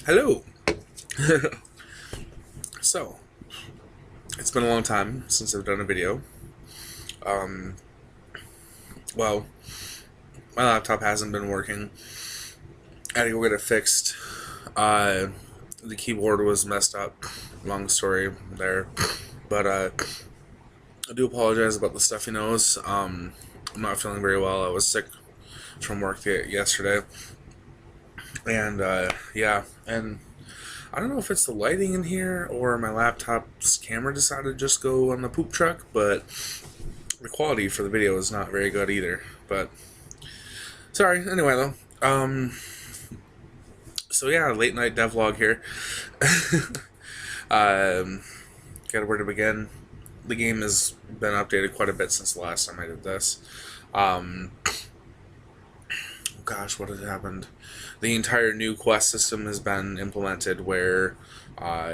Hello. So, it's been a long time since I've done a video. Um, well, my laptop hasn't been working. I had to go get it fixed. Uh, the keyboard was messed up. Long story there. But I do apologize about the stuffy nose. I'm not feeling very well. I was sick from work yesterday. And yeah, and I don't know if it's the lighting in here or my laptop's camera decided to just go on the poop truck, but the quality for the video is not very good either. But sorry. Anyway, though. So yeah, late night devlog here. Got where to begin. The game has been updated quite a bit since the last time I did this. Gosh, what has happened? The entire new quest system has been implemented where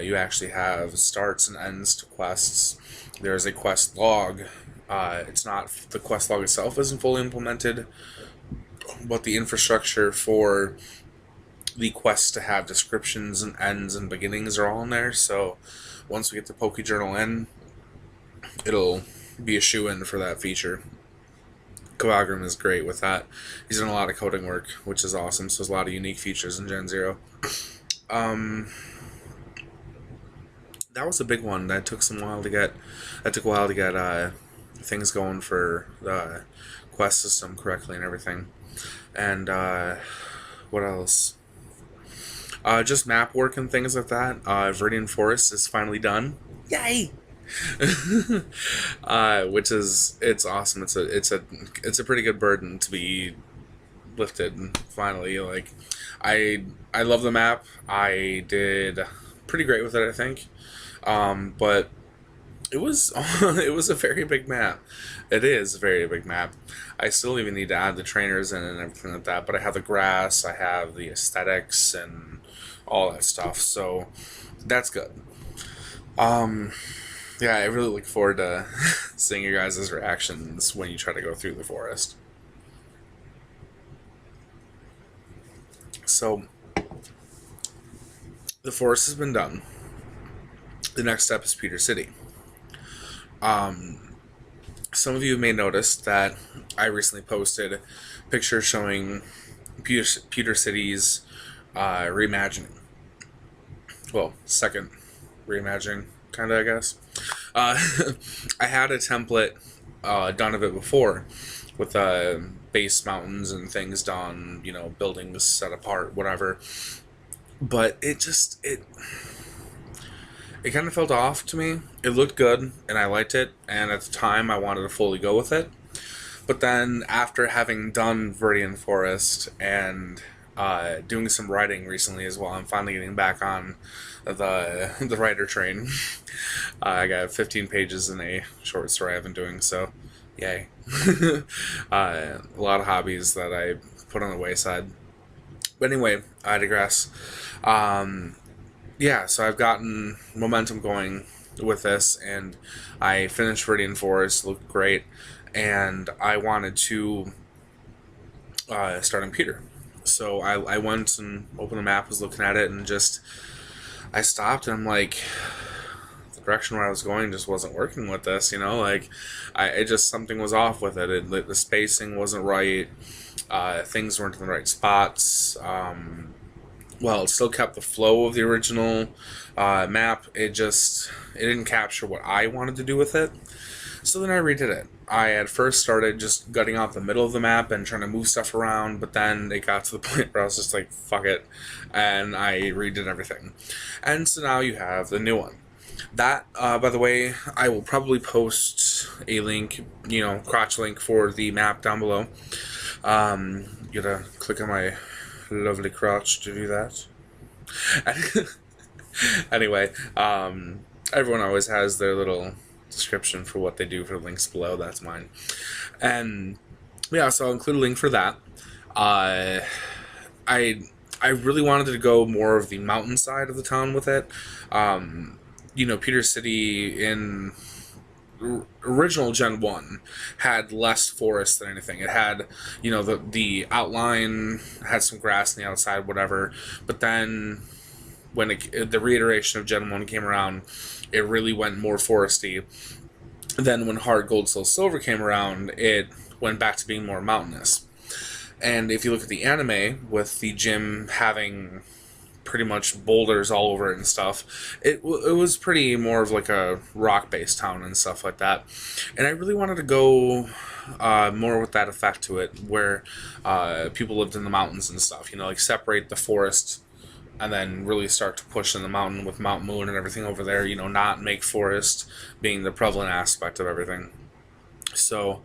you actually have starts and ends to quests. There's a quest log. It's not, the quest log itself isn't fully implemented, but the infrastructure for the quests to have descriptions and ends and beginnings are all in there. So once we get the Poke Journal in, it'll be a shoe-in for that feature. Kavagrim is great with that. He's done a lot of coding work, which is awesome. So there's a lot of unique features in Gen 0. That was a big one. That took some while to get. That took a while to get things going for the quest system correctly and everything. And what else? Just map work and things like that. Viridian Forest is finally done. Yay! Which is, it's awesome. It's a pretty good burden to be lifted finally. Like, I love the map. I did pretty great with it, I think. But it was it was a very big map. It is a very big map. I still even need to add the trainers in and everything like that. But I have the grass, I have the aesthetics, and all that stuff. So that's good. Yeah, I really look forward to seeing your guys' reactions when you try to go through the forest. So, the forest has been done. The next step is Pewter City. Some of you may notice that I recently posted pictures showing Pewter City's reimagining. Well, second reimagining, kind of, I guess. I had a template done of it before with base mountains and things done, buildings set apart, whatever. But it kind of felt off to me. It looked good, and I liked it, and at the time I wanted to fully go with it. But then after having done Viridian Forest and doing some writing recently as well, I'm finally getting back on the writer train. I got 15 pages in a short story I've been doing, so yay. A lot of hobbies that I put on the wayside. But anyway, I digress. Yeah, so I've gotten momentum going with this, and I finished Viridian Forest, looked great, and I wanted to start on Pewter. So I went and opened the map, was looking at it, and I stopped, and I'm like, the direction where I was going just wasn't working with this, something was off with it. The spacing wasn't right, things weren't in the right spots. Well, it still kept the flow of the original map. It didn't capture what I wanted to do with it. So then I redid it. I had first started just gutting out the middle of the map and trying to move stuff around, but then it got to the point where I was just like, fuck it, and I redid everything. And so now you have the new one. That, by the way, I will probably post a link, crotch link for the map down below. You gotta click on my lovely crotch to do that. Anyway, everyone always has their little description for what they do for links below. That's mine. And yeah, so I'll include a link for that. I really wanted to go more of the mountain side of the town with it. Pewter City in original Gen 1 had less forest than anything. It had, the outline, had some grass on the outside, whatever. But then when the reiteration of Gen 1 came around, it really went more foresty. Then when Heart Gold Soul Silver came around, it went back to being more mountainous. And if you look at the anime, with the gym having pretty much boulders all over it and stuff, it was pretty more of like a rock-based town and stuff like that. And I really wanted to go more with that effect to it, where people lived in the mountains and stuff, like separate the forest and then really start to push in the mountain with Mount Moon and everything over there, not make forest being the prevalent aspect of everything. So,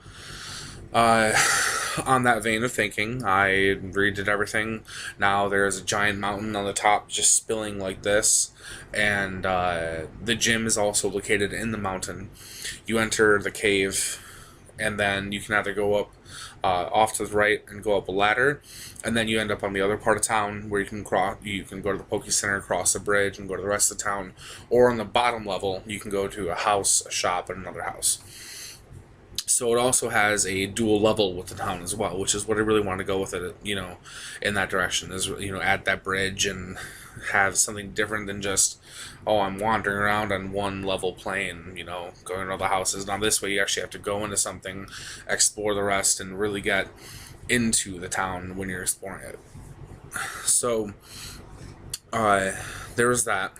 on that vein of thinking, I redid everything. Now there's a giant mountain on the top just spilling like this, and the gym is also located in the mountain. You enter the cave, and then you can either go up off to the right and go up a ladder, and then you end up on the other part of town where you can cross. You can go to the Poke Center, cross a bridge, and go to the rest of the town. Or on the bottom level, you can go to a house, a shop, and another house. So it also has a dual level with the town as well, which is what I really want to go with it, in that direction, is, add that bridge and have something different than just, I'm wandering around on one level plane, going to all the houses. Now this way you actually have to go into something, explore the rest, and really get into the town when you're exploring it. So, there was that.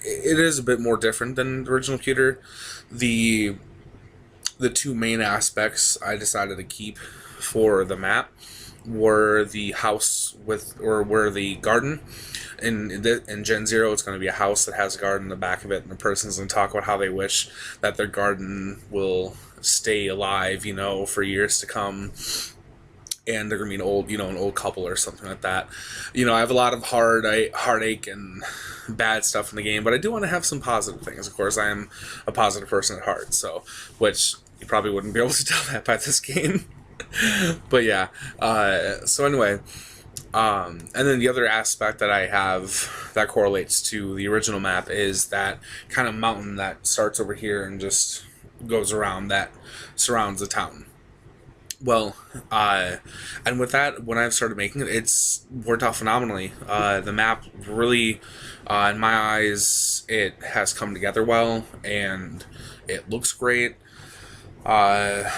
It is a bit more different than the original Pewter. The two main aspects I decided to keep for the map were the house were the garden. In Gen 0, it's going to be a house that has a garden in the back of it, and the person's going to talk about how they wish that their garden will stay alive, for years to come. And they're going to be an old couple or something like that. I have a lot of heartache and bad stuff in the game, but I do want to have some positive things. Of course, I am a positive person at heart, so, which you probably wouldn't be able to tell that by this game. But yeah, so anyway, and then the other aspect that I have that correlates to the original map is that kind of mountain that starts over here and just goes around, that surrounds the town. Well, and with that, when I've started making it, it's worked out phenomenally. The map really, in my eyes, it has come together well, and it looks great. Yeah,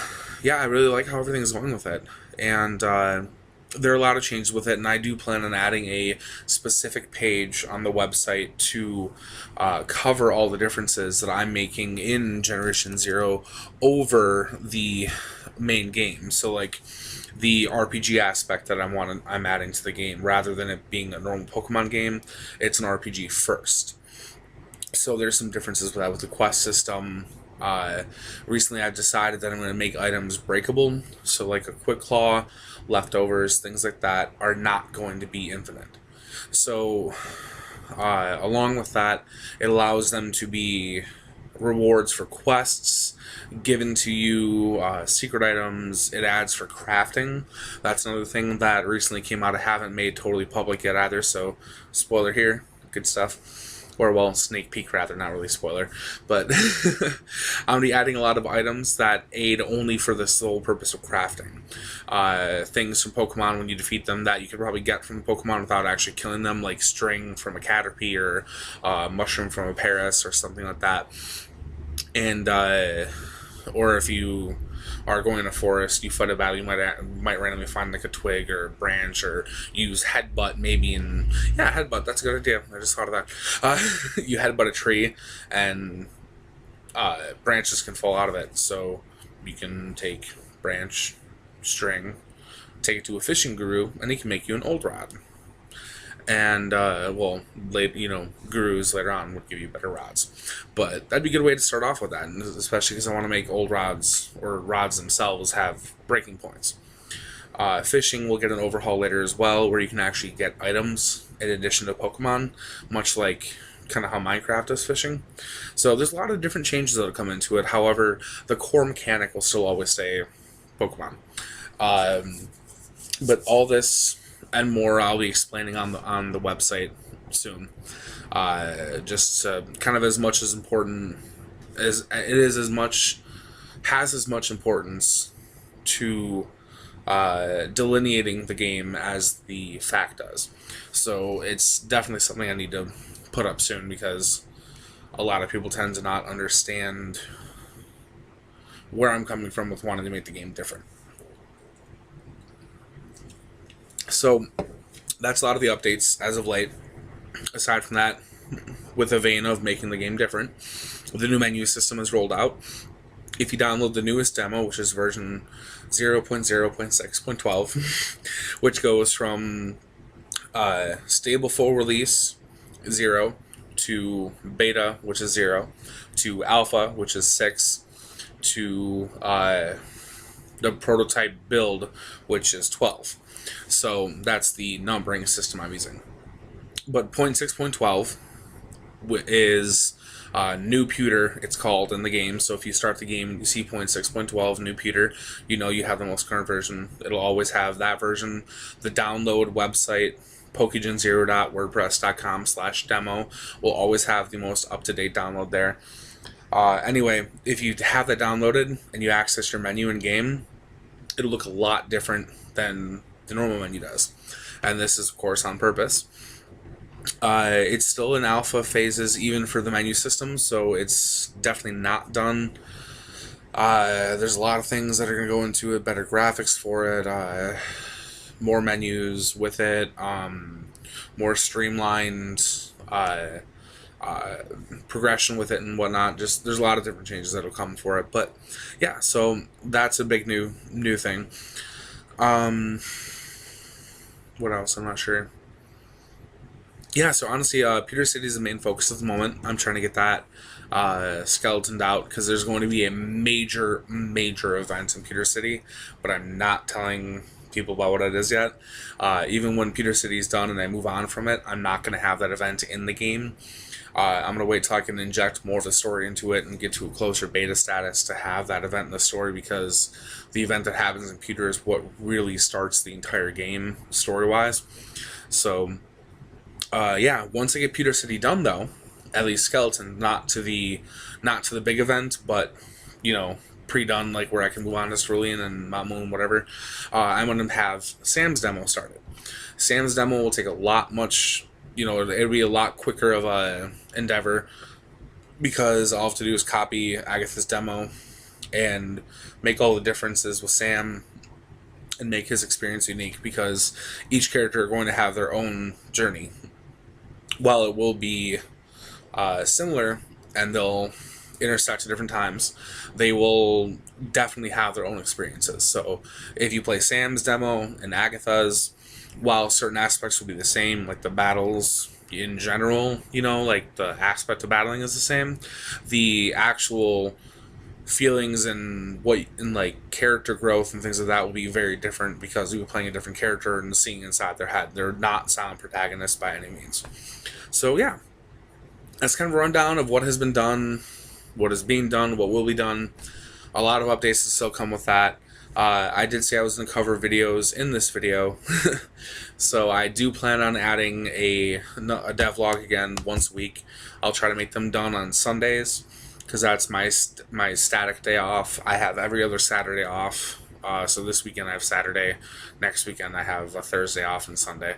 I really like how everything's going with it. And there are a lot of changes with it, and I do plan on adding a specific page on the website to cover all the differences that I'm making in Generation 0 over the main game. So, like, the RPG aspect that I'm adding to the game, rather than it being a normal Pokemon game, it's an RPG first. So there's some differences with that, with the quest system. Recently I've decided that I'm going to make items breakable, so like a Quick Claw, leftovers, things like that are not going to be infinite. So along with that, it allows them to be rewards for quests given to you, secret items. It adds for crafting. That's another thing that recently came out. I haven't made totally public yet either, so spoiler here, good stuff. Or, well, sneak peek rather, not really spoiler. But I'm going to be adding a lot of items that aid only for the sole purpose of crafting. Things from Pokemon when you defeat them that you could probably get from Pokemon without actually killing them, like string from a Caterpie or mushroom from a Paris or something like that. And, or if you are going in a forest, you fight a battle, you might randomly find like a twig or a branch, or use headbutt maybe, and yeah, headbutt, that's a good idea, I just thought of that. You headbutt a tree and branches can fall out of it, so you can take branch, string, take it to a fishing guru, and he can make you an old rod. And, well, gurus later on would give you better rods. But that'd be a good way to start off with that, and especially because I want to make old rods, or rods themselves, have breaking points. Fishing will get an overhaul later as well, where you can actually get items in addition to Pokemon, much like kind of how Minecraft is fishing. So there's a lot of different changes that will come into it. However, the core mechanic will still always stay Pokemon. But all this and more I'll be explaining on the website soon. Just kind of as much as important as it is, has as much importance to delineating the game as the fact does. So it's definitely something I need to put up soon, because a lot of people tend to not understand where I'm coming from with wanting to make the game different. So that's a lot of the updates as of late. Aside from that, with a vein of making the game different, the new menu system is rolled out. If you download the newest demo, which is version 0.0.6.12, which goes from stable full release 0 to beta, which is 0, to alpha, which is 6, to the prototype build, which is 12. So that's the numbering system I'm using. But 0.6.12 is new pewter, it's called in the game. So if you start the game, you see 0.6.12 new pewter, you know you have the most current version. It'll always have that version. The download website, pokegen0.wordpress.com/demo, will always have the most up-to-date download there. Anyway, if you have that downloaded and you access your menu in game, it'll look a lot different than the normal menu does. And this is, of course, on purpose. It's still in alpha phases even for the menu system, so it's definitely not done. There's a lot of things that are going to go into it, better graphics for it, more menus with it, more streamlined progression with it and whatnot. Just there's a lot of different changes that'll come for it. But yeah, so that's a big new thing. What else? I'm not sure. Yeah, so honestly, Pewter City is the main focus at the moment. I'm trying to get that skeletoned out, because there's going to be a major event in Pewter City, but I'm not telling people about what it is yet. Even when Pewter City is done and I move on from it, I'm not going to have that event in the game. I'm going to wait till I can inject more of the story into it and get to a closer beta status to have that event in the story, because the event that happens in Pewter is what really starts the entire game story-wise. So yeah, once I get Pewter City done, though, at least skeleton, not to the big event, but you know, pre-done, like where I can move on to Cerulean and Mount Moon, whatever, I'm going to have Sam's demo started. Sam's demo will take it'll be a lot quicker of a endeavor, because all I have to do is copy Agatha's demo and make all the differences with Sam and make his experience unique, because each character are going to have their own journey. While it will be similar and they'll intersect at different times, they will definitely have their own experiences. So if you play Sam's demo and Agatha's, while certain aspects will be the same, like the battles in general, like the aspect of battling is the same, the actual feelings and like character growth and things like that will be very different, because you'll be playing a different character and seeing inside their head. They're not silent protagonists by any means. So yeah, that's kind of a rundown of what has been done, what is being done, what will be done. A lot of updates to still come with that. I did say I was going to cover videos in this video, so I do plan on adding a devlog again once a week. I'll try to make them done on Sundays, because that's my static day off. I have every other Saturday off. So this weekend I have Saturday. Next weekend I have a Thursday off and Sunday.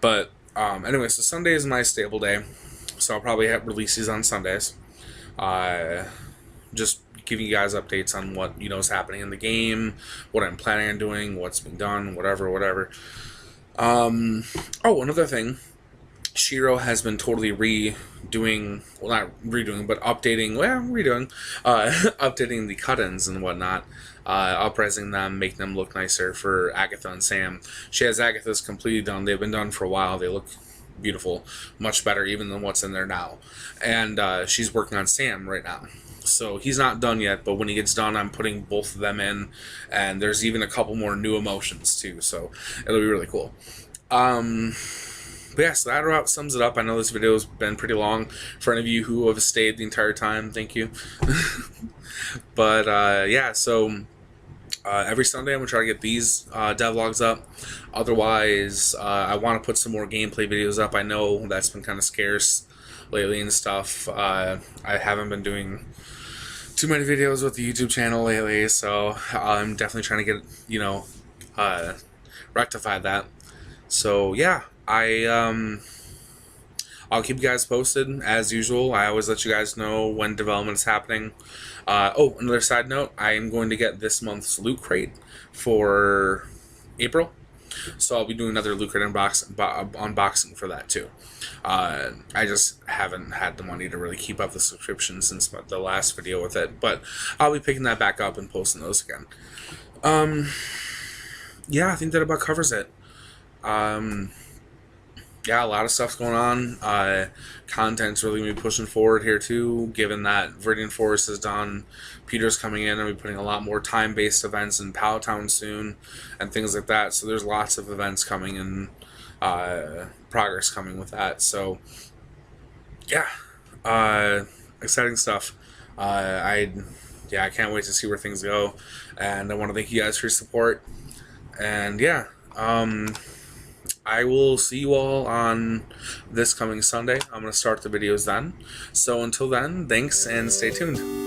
But anyway, so Sunday is my stable day. So I'll probably release these on Sundays. Just giving you guys updates on what is happening in the game, what I'm planning on doing, what's been done, whatever. Oh, another thing. Shiro has been totally updating the cut-ins and whatnot, uprising them, making them look nicer for Agatha and Sam. She has Agatha's completely done. They've been done for a while. They look beautiful, much better even than what's in there now. And she's working on Sam right now. So he's not done yet, but when he gets done, I'm putting both of them in, and there's even a couple more new emotions too, so it'll be really cool. But yeah, so that about sums it up. I know this video has been pretty long. For any of you who have stayed the entire time, thank you. But yeah, so every Sunday I'm going to try to get these devlogs up. Otherwise, I want to put some more gameplay videos up. I know that's been kind of scarce lately and stuff. I haven't been doing too many videos with the YouTube channel lately, so I'm definitely trying to get, rectify that. So yeah, I'll keep you guys posted as usual. I always let you guys know when development is happening. Oh, another side note: I am going to get this month's Loot Crate for April, so I'll be doing another Loot Crate unboxing for that too. I just haven't had the money to really keep up the subscription since the last video with it, but I'll be picking that back up and posting those again. Yeah, I think that about covers it. Yeah, a lot of stuff's going on. Content's really going to be pushing forward here too, given that Viridian Forest is done. Peter's coming in and we're putting a lot more time-based events in Powtown soon and things like that. So there's lots of events coming and progress coming with that. So yeah, exciting stuff. I can't wait to see where things go, and I want to thank you guys for your support. And yeah, I will see you all on this coming Sunday. I'm going to start the videos then. So until then, thanks and stay tuned.